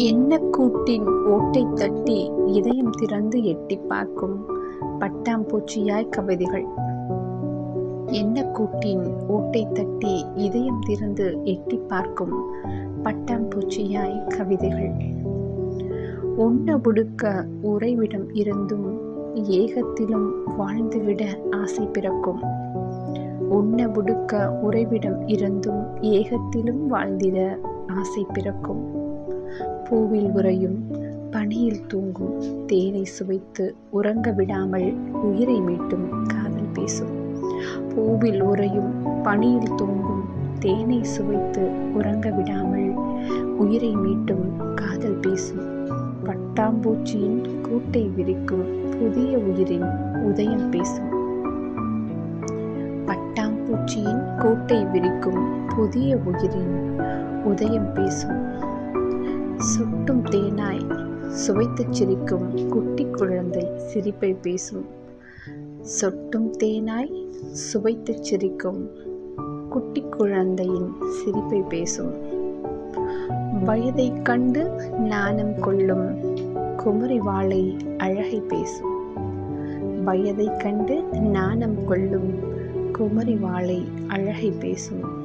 எண்ணக்கூட்டின் ஓட்டை தட்டி இதயம் திறந்து எட்டிப் பார்க்கும் பட்டாம்பூச்சியாய் கவிதைகள். எண்ணக்கூட்டின் ஓட்டை தட்டி இதயம் திறந்து எட்டிப் பார்க்கும் பட்டாம்பூச்சியாய் கவிதைகள். உண்ண உடுக்க உறைவிடம் இருந்தும் ஏகத்திலும் வாழ்ந்துவிட ஆசை பிறக்கும். உண்ண உடுக்க உறைவிடம் இருந்தும் ஏகத்திலும் வாழ்ந்திட ஆசை பிறக்கும். பூவில் உறையும் பனியில் தூங்கும் தேனை சுவைத்து உறங்க விடாமல் உயிரை மீட்டும் காதல் பேசும். பூவில் உறையும் பனியில் தூங்கும் தேனை சுவைத்து உறங்க விடாமல் உயிரை மீட்டும் காதல் பேசும். பட்டாம்பூச்சியின் கூட்டை விரிக்கும் புதிய உயிரின் உதயம் பேசும். பட்டாம்பூச்சியின் கூட்டை விரிக்கும் புதிய உயிரின் உதயம் பேசும். சுட்டும் தேனாய் சுவைத்துச் சிரிக்கும் குட்டி குழந்தை சிரிப்பை பேசும். சொட்டும் தேனாய் சுவைத்துச் சிரிக்கும் குட்டி குழந்தையின் சிரிப்பை பேசும். வயதை கண்டு நாணம் கொள்ளும் குமரி வாளை அழகை பேசும். வயதை கண்டு நாணம் கொள்ளும் குமரி வாளை அழகை பேசும்.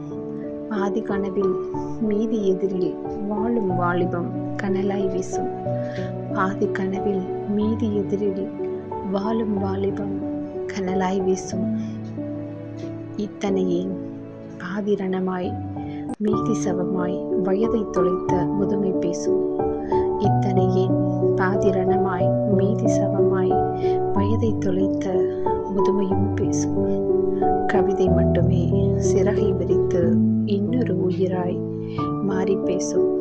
பாதி கனவில் மீதி எதிரில் வாழும் வாலிபம் கனலாய் வீசும். பாதி கனவில் மீதி எதிரில் வாழும் வாலிபம் கனலாய் வீசும். இத்தனையே பாதிரணமாய் மீதி சவமாய் வயதை தொலைத்த முதுமை பேசும். இத்தனையே பாதிரணமாய் மீதி சவமாய் வயதை தொலைத்த முதுமையும் பேசும். கவிதை மட்டுமே சிறகை விரித்து இன்னொரு உயிராய் மாறி பேசும்.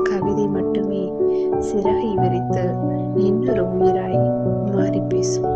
கவிதை மட்டுமே சிறகை விரித்து இன்னொரு உயிராய் மாறி பேசும்.